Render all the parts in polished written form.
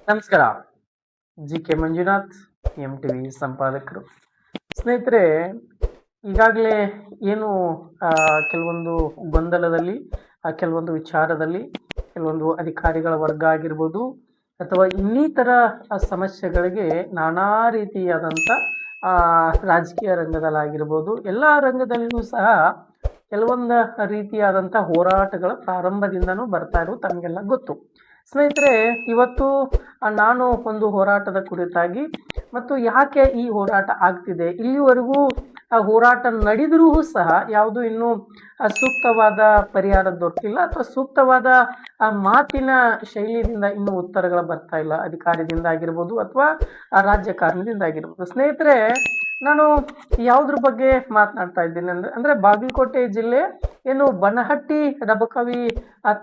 ನಮಸ್ಕಾರ. GK. Manjunath, MTV ಸಂಪಾದಕರು. ಸ್ನೇಹಿತರೆ, ಈಗಾಗಲೇ ಏನು ಕೆಲವೊಂದು ಗೊಂದಲದಲ್ಲಿ, ಕೆಲವೊಂದು ವಿಚಾರದಲ್ಲಿ, ಕೆಲವೊಂದು ಅಧಿಕಾರಿಗಳ ವರ್ಗ ಆಗಿರ್ಬೋದು ಅಥವಾ ಇನ್ನಿತರ ಸಮಸ್ಯೆಗಳಿಗೆ ನಾನಾ ರೀತಿಯಾದಂಥ ರಾಜಕೀಯ ರಂಗದಲ್ಲಾಗಿರ್ಬೋದು, ಎಲ್ಲ ರಂಗದಲ್ಲಿಯೂ ಸಹ ಕೆಲವೊಂದು ರೀತಿಯಾದಂಥ ಹೋರಾಟಗಳ ಪ್ರಾರಂಭದಿಂದನೂ ಬರ್ತಾ ಇರೋದು ತಮಗೆಲ್ಲ ಗೊತ್ತು. ಸ್ನೇಹಿತರೆ, ಇವತ್ತು ನಾನು ಒಂದು ಹೋರಾಟದ ಕುರಿತಾಗಿ ಮತ್ತು ಯಾಕೆ ಈ ಹೋರಾಟ ಆಗ್ತಿದೆ, ಇಲ್ಲಿವರೆಗೂ ಆ ಹೋರಾಟ ನಡೆದರೂ ಸಹ ಯಾವುದು ಇನ್ನೂ ಸೂಕ್ತವಾದ ಪರಿಹಾರ ದೊರಕಿಲ್ಲ ಅಥವಾ ಸೂಕ್ತವಾದ ಮಾತಿನ ಶೈಲಿಯಿಂದ ಇನ್ನೂ ಉತ್ತರಗಳು ಬರ್ತಾ ಇಲ್ಲ, ಅಧಿಕಾರದಿಂದ ಆಗಿರ್ಬೋದು ಅಥವಾ ರಾಜ್ಯಕಾರಣದಿಂದ ಆಗಿರ್ಬೋದು. ಸ್ನೇಹಿತರೆ, ನಾನು ಯಾವುದ್ರ ಬಗ್ಗೆ ಮಾತನಾಡ್ತಾ ಇದ್ದೀನಿ ಅಂದ್ರೆ ಬಾಗಲಕೋಟೆ ಜಿಲ್ಲೆ ಏನು ಬನಹಟ್ಟಿ ರಬಕವಿ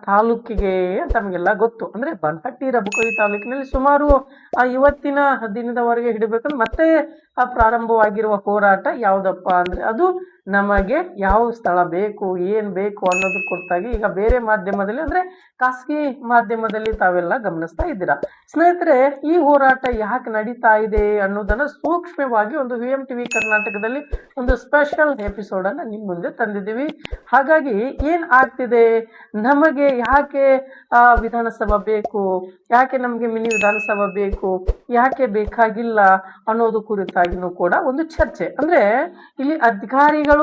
ತಾಲೂಕಿಗೆ ತಮಗೆಲ್ಲ ಗೊತ್ತು. ಅಂದ್ರೆ ಬನಹಟ್ಟಿ ರಬಕವಿ ತಾಲೂಕಿನಲ್ಲಿ ಸುಮಾರು ಇವತ್ತಿನ ದಿನದವರೆಗೆ ಹಿಡಬೇಕಂದ್ರೆ ಮತ್ತೆ ಪ್ರಾರಂಭವಾಗಿರುವ ಹೋರಾಟ ಯಾವುದಪ್ಪ ಅಂದ್ರೆ ಅದು ನಮಗೆ ಯಾವ ಸ್ಥಳ ಬೇಕು, ಏನ್ ಬೇಕು ಅನ್ನೋದ್ರ ಕುರಿತಾಗಿ ಈಗ ಬೇರೆ ಮಾಧ್ಯಮದಲ್ಲಿ ಅಂದ್ರೆ ಖಾಸಗಿ ಮಾಧ್ಯಮದಲ್ಲಿ ತಾವೆಲ್ಲ ಗಮನಿಸ್ತಾ ಇದ್ದೀರಾ. ಸ್ನೇಹಿತರೆ, ಈ ಹೋರಾಟ ಯಾಕೆ ನಡೀತಾ ಇದೆ ಅನ್ನೋದನ್ನ ಸೂಕ್ಷ್ಮವಾಗಿ ಒಂದು VMTV ಕರ್ನಾಟಕದಲ್ಲಿ ಒಂದು ಸ್ಪೆಷಲ್ ಎಪಿಸೋಡ್ ಅನ್ನ ನಿಮ್ ಮುಂದೆ ತಂದಿದ್ದೀವಿ. ಹಾಗಾಗಿ ಏನ್ ಆಗ್ತಿದೆ, ನಮಗೆ ಯಾಕೆ ವಿಧಾನಸಭಾ ಬೇಕು, ಯಾಕೆ ನಮಗೆ ಮಿನಿ ವಿಧಾನಸಭಾ ಬೇಕು, ಯಾಕೆ ಬೇಕಾಗಿಲ್ಲ ಅನ್ನೋದು ಕುರಿತಾಗಿನೂ ಕೂಡ ಒಂದು ಚರ್ಚೆ. ಅಂದ್ರೆ ಇಲ್ಲಿ ಅಧಿಕಾರಿಗಳು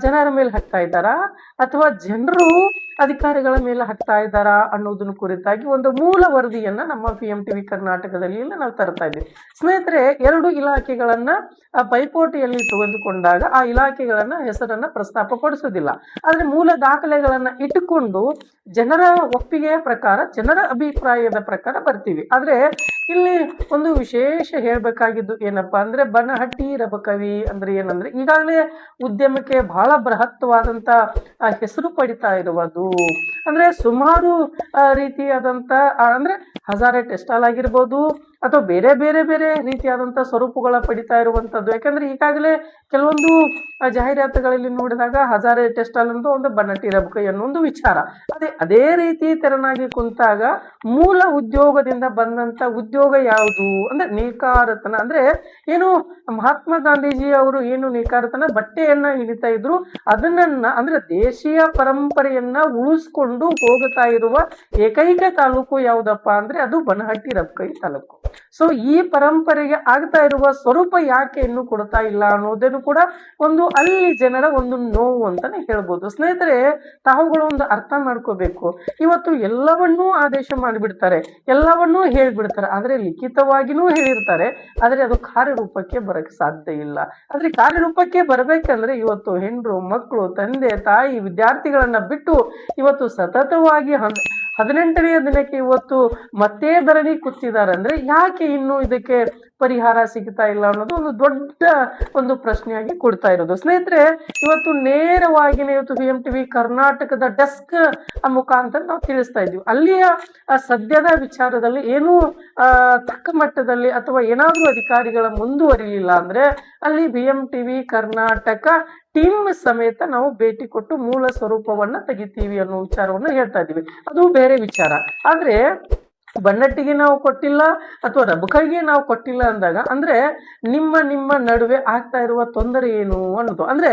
ಜನರ ಮೇಲೆ ಹಾಕ್ತಾ ಇದ್ದಾರಾ ಅಥವಾ ಜನರು ಅಧಿಕಾರಿಗಳ ಮೇಲೆ ಹಾಕ್ತಾ ಇದ್ದಾರಾ ಅನ್ನೋದನ್ನ ಕುರಿತಾಗಿ ಒಂದು ಮೂಲ ವರದಿಯನ್ನ ನಮ್ಮ VMTV ಕರ್ನಾಟಕದಲ್ಲಿ ನಾವು ತರ್ತಾ ಇದ್ದೀವಿ. ಸ್ನೇಹಿತರೆ, ಎರಡು ಇಲಾಖೆಗಳನ್ನ ಪೈಪೋಟಿಯಲ್ಲಿ ತೆಗೆದುಕೊಂಡಾಗ ಆ ಇಲಾಖೆಗಳನ್ನ ಹೆಸರನ್ನ ಪ್ರಸ್ತಾಪ ಪಡಿಸೋದಿಲ್ಲ, ಆದ್ರೆ ಮೂಲ ದಾಖಲೆಗಳನ್ನ ಇಟ್ಟುಕೊಂಡು ಜನರ ಒಪ್ಪಿಗೆಯ ಪ್ರಕಾರ, ಜನರ ಅಭಿಪ್ರಾಯದ ಪ್ರಕಾರ ಬರ್ತೀವಿ. ಆದ್ರೆ ಇಲ್ಲಿ ಒಂದು ವಿಶೇಷ ಹೇಳ್ಬೇಕಾಗಿದ್ದು ಏನಪ್ಪಾ ಅಂದ್ರೆ ಬನಹಟ್ಟಿ ರಬಕವಿ ಅಂದ್ರೆ ಏನಂದ್ರೆ ಈಗಾಗಲೇ ಉದ್ಯಮಕ್ಕೆ ಬಹಳ ಬೃಹತ್ವಾದಂತ ಹೆಸರು ಪಡಿತಾ ಇರುವುದು. ಅಂದ್ರೆ ಸುಮಾರು ರೀತಿಯಾದಂತ ಅಂದ್ರೆ ಹಜಾರೆ ಟೆಕ್ಸ್ಟೈಲ್ ಆಗಿರ್ಬೋದು ಅಥವಾ ಬೇರೆ ಬೇರೆ ಬೇರೆ ರೀತಿಯಾದಂತ ಸ್ವರೂಪಗಳ ಪಡಿತಾ ಇರುವಂತದ್ದು. ಯಾಕಂದ್ರೆ ಈಗಾಗಲೇ ಕೆಲವೊಂದು ಜಾಹೀರಾತುಗಳಲ್ಲಿ ನೋಡಿದಾಗ ಹಜಾರೆ ಟೆಕ್ಸ್ಟೈಲ್ ಅಂತ ಒಂದು ಬನಹಟ್ಟಿ ರಬಕವಿ ಅನ್ನೋ ಒಂದು ವಿಚಾರ. ಅದೇ ರೀತಿ ತೆರನಾಗಿ ಕುಂತಾಗ ಮೂಲ ಉದ್ಯೋಗದಿಂದ ಬಂದಂತ ಉದ್ಯೋಗ ಯಾವುದು ಅಂದ್ರೆ ನೇಕಾರತನ. ಅಂದ್ರೆ ಏನು ಮಹಾತ್ಮ ಗಾಂಧೀಜಿ ಅವರು ಏನು ನೇಕಾರತನ ಬಟ್ಟೆಯನ್ನ ಹಿಡಿತಾ ಇದ್ರು, ಅದನ್ನ ಅಂದ್ರೆ ದೇಶೀಯ ಪರಂಪರೆಯನ್ನ ಉಳಿಸ್ಕೊಂಡು ಹೋಗ್ತಾ ಇರುವ ಏಕೈಕ ತಾಲೂಕು ಯಾವುದಪ್ಪ ಅಂದ್ರೆ ಅದು ಬನಹಟ್ಟಿ ರಬಕವಿ ತಾಲೂಕು. ಸೊ ಈ ಪರಂಪರೆಗೆ ಆಗ್ತಾ ಇರುವ ಸ್ವರೂಪ ಯಾಕೆ ಇನ್ನು ಕೊಡ್ತಾ ಇಲ್ಲ ಅನ್ನೋದೇನು ಕೂಡ ಒಂದು ಅಲ್ಲಿ ಜನರ ಒಂದು ನೋವು ಅಂತಾನೆ ಹೇಳ್ಬೋದು. ಸ್ನೇಹಿತರೆ, ತಾವುಗಳು ಒಂದು ಅರ್ಥ ಮಾಡ್ಕೋಬೇಕು, ಇವತ್ತು ಎಲ್ಲವನ್ನೂ ಆದೇಶ ಮಾಡಿಬಿಡ್ತಾರೆ, ಎಲ್ಲವನ್ನೂ ಹೇಳ್ಬಿಡ್ತಾರೆ, ಆದ್ರೆ ಲಿಖಿತವಾಗಿನೂ ಹೇಳಿರ್ತಾರೆ, ಆದ್ರೆ ಅದು ಕಾರ್ಯರೂಪಕ್ಕೆ ಬರಕ್ಕೆ ಸಾಧ್ಯ ಇಲ್ಲ. ಆದ್ರೆ ಕಾರ್ಯರೂಪಕ್ಕೆ ಬರ್ಬೇಕಂದ್ರೆ ಇವತ್ತು ಹೆಣ್ಣು ಮಕ್ಕಳು, ತಂದೆ ತಾಯಿ, ವಿದ್ಯಾರ್ಥಿಗಳನ್ನ ಬಿಟ್ಟು ಇವತ್ತು ಸತತವಾಗಿ 18ನೇ ದಿನಕ್ಕೆ ಇವತ್ತು ಮತ್ತೆ ಧರಣಿ ಕೂತಿದ್ದಾರೆ. ಅಂದ್ರೆ ಯಾಕೆ ಇನ್ನು ಇದಕ್ಕೆ ಪರಿಹಾರ ಸಿಗ್ತಾ ಇಲ್ಲ ಅನ್ನೋದು ಒಂದು ದೊಡ್ಡ ಒಂದು ಪ್ರಶ್ನೆಯಾಗಿ ಕೊಡ್ತಾ ಇರೋದು. ಸ್ನೇಹಿತರೆ, ಇವತ್ತು ನೇರವಾಗಿ ಇವತ್ತು VMTV ಕರ್ನಾಟಕದ ಡೆಸ್ಕ್ ಮುಖಾಂತರ ನಾವು ತಿಳಿಸ್ತಾ ಇದ್ವಿ. ಅಲ್ಲಿಯ ಸದ್ಯದ ವಿಚಾರದಲ್ಲಿ ಏನೂ ತಕ್ಕ ಮಟ್ಟದಲ್ಲಿ ಅಥವಾ ಏನಾದ್ರೂ ಅಧಿಕಾರಿಗಳ ಮುಂದುವರಿಲಿಲ್ಲ ಅಂದ್ರೆ ಅಲ್ಲಿ VMTV ಕರ್ನಾಟಕ ಟೀಮ್ ಸಮೇತ ನಾವು ಭೇಟಿ ಕೊಟ್ಟು ಮೂಲ ಸ್ವರೂಪವನ್ನ ತೆಗಿತೀವಿ ಅನ್ನೋ ವಿಚಾರವನ್ನು ಹೇಳ್ತಾ ಇದೀವಿ. ಅದು ಬೇರೆ ವಿಚಾರ. ಆದ್ರೆ ಬನ್ನಟ್ಟಿಗೆ ನಾವು ಕೊಟ್ಟಿಲ್ಲ ಅಥವಾ ರಬಕವಿಗೆ ನಾವು ಕೊಟ್ಟಿಲ್ಲ ಅಂದಾಗ ಅಂದ್ರೆ ನಿಮ್ಮ ನಡುವೆ ಆಗ್ತಾ ಇರುವ ತೊಂದರೆ ಏನು ಅನ್ನೋದು. ಅಂದ್ರೆ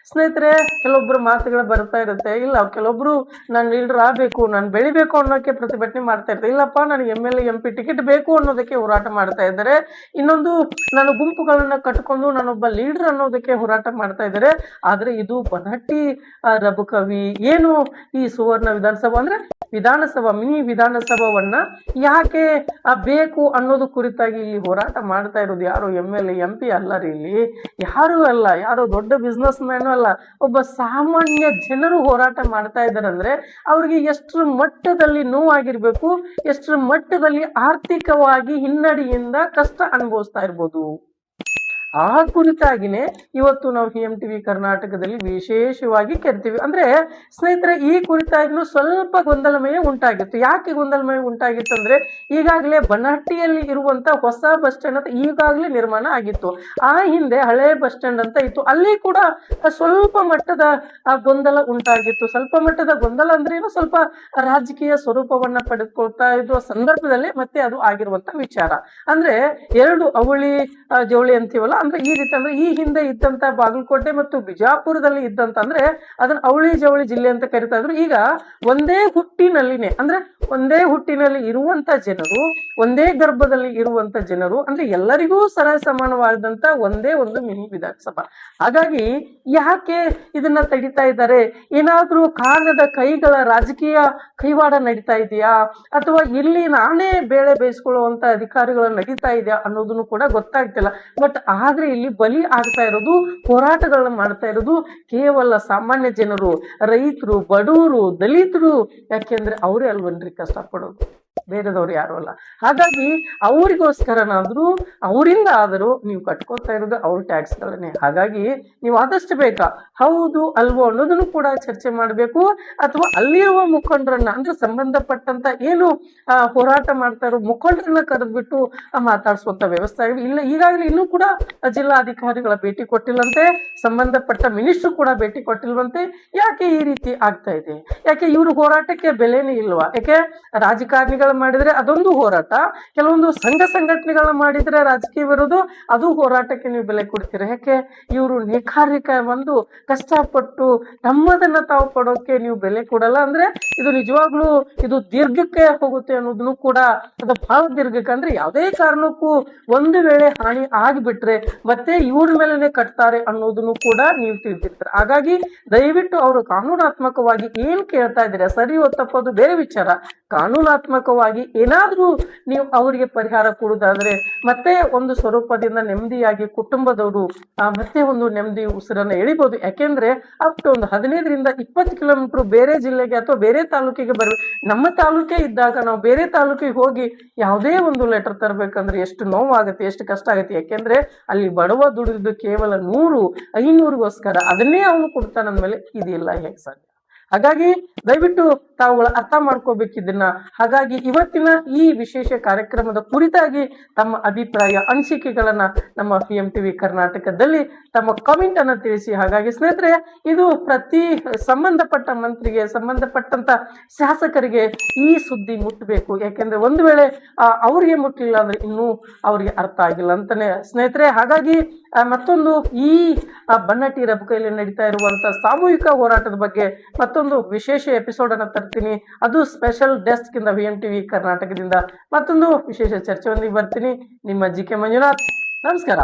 ಸ್ನೇಹಿತರೆ, ಕೆಲವೊಬ್ರು ಮಾತುಗಳು ಬರ್ತಾ ಇರುತ್ತೆ, ಇಲ್ಲ ಕೆಲವೊಬ್ರು ನಾನು ಲೀಡರ್ ಆಗ್ಬೇಕು, ನಾನು ಬೆಳಿಬೇಕು ಅನ್ನೋಕೆ ಪ್ರತಿಭಟನೆ ಮಾಡ್ತಾ ಇರ್ತಾರೆ, ಇಲ್ಲಪ್ಪ ನನಗೆ MLA MP ಟಿಕೆಟ್ ಬೇಕು ಅನ್ನೋದಕ್ಕೆ ಹೋರಾಟ ಮಾಡ್ತಾ ಇದ್ದಾರೆ. ಇನ್ನೊಂದು, ನಾನು ಗುಂಪುಗಳನ್ನ ಕಟ್ಕೊಂಡು ನಾನೊಬ್ಬ ಲೀಡರ್ ಅನ್ನೋದಕ್ಕೆ ಹೋರಾಟ ಮಾಡ್ತಾ ಇದ್ದಾರೆ. ಆದ್ರೆ ಇದು ಬನಹಟ್ಟಿ ರಬಕವಿ ಏನು ಈ ಸುವರ್ಣ ವಿಧಾನಸಭಾ ಅಂದ್ರೆ ವಿಧಾನಸಭಾ ಮಿನಿ ವಿಧಾನಸಭಾವನ್ನ ಯಾಕೆ ಬೇಕು ಅನ್ನೋದು ಕುರಿತಾಗಿ ಇಲ್ಲಿ ಹೋರಾಟ ಮಾಡ್ತಾ ಇರೋದು ಯಾರು MLA MP ಅಲ್ಲ ರೀ, ಇಲ್ಲಿ ಯಾರು ಅಲ್ಲ, ಯಾರೋ ದೊಡ್ಡ ಬಿಸ್ನೆಸ್ ಮ್ಯಾನು ಅಲ್ಲ, ಒಬ್ಬ ಸಾಮಾನ್ಯ ಜನರು ಹೋರಾಟ ಮಾಡ್ತಾ ಇದ್ದಾರೆ. ಅಂದ್ರೆ ಅವ್ರಿಗೆ ಎಷ್ಟರ ಮಟ್ಟದಲ್ಲಿ ನೋವಾಗಿರ್ಬೇಕು, ಎಷ್ಟರ ಮಟ್ಟದಲ್ಲಿ ಆರ್ಥಿಕವಾಗಿ ಹಿನ್ನಡೆಯಿಂದ ಕಷ್ಟ ಅನುಭವಿಸ್ತಾ ಇರ್ಬೋದು. ಆ ಕುರಿತಾಗಿನೇ ಇವತ್ತು ನಾವು ಟಿವಿ ಕರ್ನಾಟಕದಲ್ಲಿ ವಿಶೇಷವಾಗಿ ಕರಿತೀವಿ. ಅಂದ್ರೆ ಸ್ನೇಹಿತರೆ, ಈ ಕುರಿತಾಗಿನೂ ಸ್ವಲ್ಪ ಗೊಂದಲಮಯ ಉಂಟಾಗಿತ್ತು. ಯಾಕೆ ಗೊಂದಲಮಯ ಉಂಟಾಗಿತ್ತು ಅಂದ್ರೆ, ಈಗಾಗಲೇ ಬನಹಟ್ಟಿಯಲ್ಲಿ ಇರುವಂತ ಹೊಸ ಬಸ್ ಸ್ಟ್ಯಾಂಡ್ ಅಂತ ಈಗಾಗಲೇ ನಿರ್ಮಾಣ ಆಗಿತ್ತು. ಆ ಹಿಂದೆ ಹಳೆ ಬಸ್ ಸ್ಟ್ಯಾಂಡ್ ಅಂತ ಇತ್ತು, ಅಲ್ಲಿ ಕೂಡ ಸ್ವಲ್ಪ ಮಟ್ಟದ ಗೊಂದಲ ಉಂಟಾಗಿತ್ತು. ಸ್ವಲ್ಪ ಮಟ್ಟದ ಗೊಂದಲ ಅಂದ್ರೆ ಏನು, ಸ್ವಲ್ಪ ರಾಜಕೀಯ ಸ್ವರೂಪವನ್ನ ಪಡೆದುಕೊಳ್ತಾ ಇರುವ ಸಂದರ್ಭದಲ್ಲಿ ಮತ್ತೆ ಅದು ಆಗಿರುವಂತ ವಿಚಾರ. ಅಂದ್ರೆ ಎರಡು ಅವಳಿ ಜವಳಿ ಅಂತೀವಲ್ಲ, ಅಂದ್ರೆ ಈ ರೀತಿ ಅಂದ್ರೆ ಈ ಹಿಂದೆ ಇದ್ದಂತ ಬಾಗಲಕೋಟೆ ಮತ್ತು ಬಿಜಾಪುರದಲ್ಲಿ ಇದ್ದಂತ ಅಂದ್ರೆ ಅದನ್ನ ಅವಳಿ ಜವಳಿ ಜಿಲ್ಲೆ ಅಂತ ಕರಿತಾ ಇದ್ರು. ಈಗ ಒಂದೇ ಹುಟ್ಟಿನಲ್ಲಿನೇ ಅಂದ್ರೆ ಒಂದೇ ಹುಟ್ಟಿನಲ್ಲಿ ಇರುವಂತ ಜನರು, ಒಂದೇ ಗರ್ಭದಲ್ಲಿ ಇರುವಂತ ಜನರು, ಅಂದ್ರೆ ಎಲ್ಲರಿಗೂ ಸಮಾನವಾದಂತ ಒಂದೇ ಒಂದು ಮಿನಿ ವಿಧಾನಸಭಾ. ಹಾಗಾಗಿ ಯಾಕೆ ಇದನ್ನ ತಡಿತಾ ಇದ್ದಾರೆ? ಏನಾದ್ರೂ ಕಾರಣದ ಕೈಗಳ ರಾಜಕೀಯ ಕೈವಾಡ ನಡೀತಾ ಇದೆಯಾ, ಅಥವಾ ಇಲ್ಲಿ ನಾನೇ ಬೇಳೆ ಬೇಯಿಸ್ಕೊಳ್ಳುವಂತ ಅಧಿಕಾರಿಗಳು ನಡೀತಾ ಇದೆಯಾ ಅನ್ನೋದನ್ನು ಕೂಡ ಗೊತ್ತಾಗ್ತಿಲ್ಲ. ಬಟ್ ಆದ್ರೆ ಇಲ್ಲಿ ಬಲಿ ಆಗ್ತಾ ಇರೋದು, ಹೋರಾಟಗಳನ್ನ ಮಾಡ್ತಾ ಇರೋದು ಕೇವಲ ಸಾಮಾನ್ಯ ಜನರು, ರೈತರು, ಬಡವರು, ದಲಿತರು. ಯಾಕೆಂದ್ರೆ ಅವರೇ ಅಲ್ವನ್ರಿ ಕಷ್ಟಪಡೋದು, ಬೇರೆದವ್ರು ಯಾರು ಅಲ್ಲ. ಹಾಗಾಗಿ ಅವರಿಗೋಸ್ಕರನಾದ್ರೂ, ಅವರಿಂದ ಆದರೂ ನೀವು ಕಟ್ಕೋತಾ ಇರೋದು ಅವ್ರ ಟ್ಯಾಕ್ಸ್ಗಳನ್ನೇ. ಹಾಗಾಗಿ ನೀವು ಆದಷ್ಟು ಬೇಕಾ ಹೌದು ಅಲ್ವೋ ಅನ್ನೋದನ್ನು ಕೂಡ ಚರ್ಚೆ ಮಾಡಬೇಕು. ಅಥವಾ ಅಲ್ಲಿರುವ ಮುಖಂಡರನ್ನ ಅಂದ್ರೆ ಸಂಬಂಧಪಟ್ಟಂತ ಏನು ಹೋರಾಟ ಮಾಡ್ತಾ ಇರೋ ಮುಖಂಡರನ್ನ ಕರೆದ್ಬಿಟ್ಟು ಮಾತಾಡಿಸುವಂತ ವ್ಯವಸ್ಥೆ ಆಗಿದೆ. ಇಲ್ಲ, ಈಗಾಗಲೇ ಇನ್ನೂ ಕೂಡ ಜಿಲ್ಲಾಧಿಕಾರಿಗಳ ಭೇಟಿ ಕೊಟ್ಟಿಲ್ಲಂತೆ, ಸಂಬಂಧಪಟ್ಟ ಮಿನಿಸ್ಟ್ರು ಕೂಡ ಭೇಟಿ ಕೊಟ್ಟಿಲ್ವಂತೆ. ಯಾಕೆ ಈ ರೀತಿ ಆಗ್ತಾ ಇದೆ? ಯಾಕೆ ಇವ್ರ ಹೋರಾಟಕ್ಕೆ ಬೆಲೆನೇ ಇಲ್ವಾ? ಯಾಕೆ ರಾಜಕಾರಣಿಗಳ ಮಾಡಿದ್ರೆ ಅದೊಂದು ಹೋರಾಟ, ಕೆಲವೊಂದು ಸಂಘ ಸಂಘಟನೆಗಳನ್ನ ಮಾಡಿದ್ರೆ ರಾಜಕೀಯ ವಿರೋಧ, ಅದು ಹೋರಾಟಕ್ಕೆ ನೀವು ಬೆಲೆ ಕೊಡ್ತೀರಾ? ಯಾಕೆ ಇವರು ನೇಕಾರಿಕ ಒಂದು ಕಷ್ಟಪಟ್ಟು ತಮ್ಮದನ್ನ ತಾವು ಪಡೋಕೆ ನೀವು ಬೆಲೆ ಕೊಡಲ್ಲ? ಅಂದ್ರೆ ಇದು ನಿಜವಾಗ್ಲೂ ಇದು ದೀರ್ಘಕ್ಕೆ ಹೋಗುತ್ತೆ ಅನ್ನೋದನ್ನು ಕೂಡ, ಅದು ಬಹಳ ದೀರ್ಘಕ್ಕೆ. ಅಂದ್ರೆ ಯಾವುದೇ ಕಾರಣಕ್ಕೂ ಒಂದು ವೇಳೆ ಹಾನಿ ಆಗಿಬಿಟ್ರೆ ಮತ್ತೆ ಇವ್ರ ಮೇಲೆನೆ ಕಟ್ತಾರೆ ಅನ್ನೋದನ್ನು ಕೂಡ ನೀವು ತಿಳಿದಿರ್ತಾರೆ. ಹಾಗಾಗಿ ದಯವಿಟ್ಟು ಅವರು ಕಾನೂನಾತ್ಮಕವಾಗಿ ಏನ್ ಕೇಳ್ತಾ ಇದ್ದೀರಾ, ಸರಿ ತಪ್ಪೋದು ಬೇರೆ ವಿಚಾರ. ಕಾನೂನಾತ್ಮಕವಾಗಿ ಏನಾದ್ರೂ ನೀವು ಅವರಿಗೆ ಪರಿಹಾರ ಕೊಡುವುದಾದ್ರೆ ಮತ್ತೆ ಒಂದು ಸ್ವರೂಪದಿಂದ ನೆಮ್ಮದಿಯಾಗಿ ಕುಟುಂಬದವರು ಮತ್ತೆ ಒಂದು ನೆಮ್ಮದಿ ಉಸಿರನ್ನ ಎಳಿಬಹುದು. ಯಾಕೆಂದ್ರೆ ಅಷ್ಟು ಒಂದು 15ರಿಂದ 20 ಕಿಲೋಮೀಟರ್ ಬೇರೆ ಜಿಲ್ಲೆಗೆ ಅಥವಾ ಬೇರೆ ತಾಲೂಕಿಗೆ ಬರ್ಬೇಕು. ನಮ್ಮ ತಾಲೂಕೇ ಇದ್ದಾಗ ನಾವು ಬೇರೆ ತಾಲೂಕಿಗೆ ಹೋಗಿ ಯಾವುದೇ ಒಂದು ಲೆಟರ್ ತರಬೇಕಂದ್ರೆ ಎಷ್ಟು ನೋವಾಗುತ್ತೆ, ಎಷ್ಟು ಕಷ್ಟ ಆಗುತ್ತೆ. ಯಾಕೆಂದ್ರೆ ಅಲ್ಲಿ ಬಡವ ದುಡಿದು ಕೇವಲ 100-500ಗೋಸ್ಕರ ಅದನ್ನೇ ಅವನು ಕೊಡ್ತಾನಂದ್ಮೇಲೆ ಇದಿಲ್ಲ ಹೇಗೆ ಸಾಧ್ಯ? ಹಾಗಾಗಿ ದಯವಿಟ್ಟು ತಾವುಗಳು ಅರ್ಥ ಮಾಡ್ಕೋಬೇಕಿದ್ದನ್ನ. ಹಾಗಾಗಿ ಇವತ್ತಿನ ಈ ವಿಶೇಷ ಕಾರ್ಯಕ್ರಮದ ಕುರಿತಾಗಿ ತಮ್ಮ ಅಭಿಪ್ರಾಯ, ಅನಿಸಿಕೆಗಳನ್ನ ನಮ್ಮ ಟಿವಿ ಕರ್ನಾಟಕದಲ್ಲಿ ತಮ್ಮ ಕಾಮೆಂಟ್ ಅನ್ನ ತಿಳಿಸಿ. ಹಾಗಾಗಿ ಸ್ನೇಹಿತರೆ, ಇದು ಪ್ರತಿ ಸಂಬಂಧಪಟ್ಟ ಮಂತ್ರಿಗೆ, ಸಂಬಂಧಪಟ್ಟಂತ ಶಾಸಕರಿಗೆ ಈ ಸುದ್ದಿ ಮುಟ್ಟಬೇಕು. ಯಾಕೆಂದ್ರೆ ಒಂದು ವೇಳೆ ಅವ್ರಿಗೆ ಮುಟ್ಟಲಿಲ್ಲ ಅಂದ್ರೆ ಇನ್ನೂ ಅವ್ರಿಗೆ ಅರ್ಥ ಆಗಿಲ್ಲ ಅಂತಾನೆ ಸ್ನೇಹಿತರೆ. ಹಾಗಾಗಿ ಮತ್ತೊಂದು ಈ ಬನ್ನಟ್ಟಿ ರಬಕೈಲಿ ನಡೀತಾ ಇರುವಂತ ಸಾಮೂಹಿಕ ಹೋರಾಟದ ಬಗ್ಗೆ ಮತ್ತೊಂದು ವಿಶೇಷ ಎಪಿಸೋಡ್ ಅನ್ನ ತರ್ತೀನಿ. ಅದು ಸ್ಪೆಷಲ್ ಡೆಸ್ಕ್ ಇಂದ ಟಿವಿ ಕರ್ನಾಟಕದಿಂದ ಮತ್ತೊಂದು ವಿಶೇಷ ಚರ್ಚೆಯೊಂದಿಗೆ ಬರ್ತೀನಿ. ನಿಮ್ಮ ಜಿ ಕೆ ಮಂಜುನಾಥ್, ನಮಸ್ಕಾರ.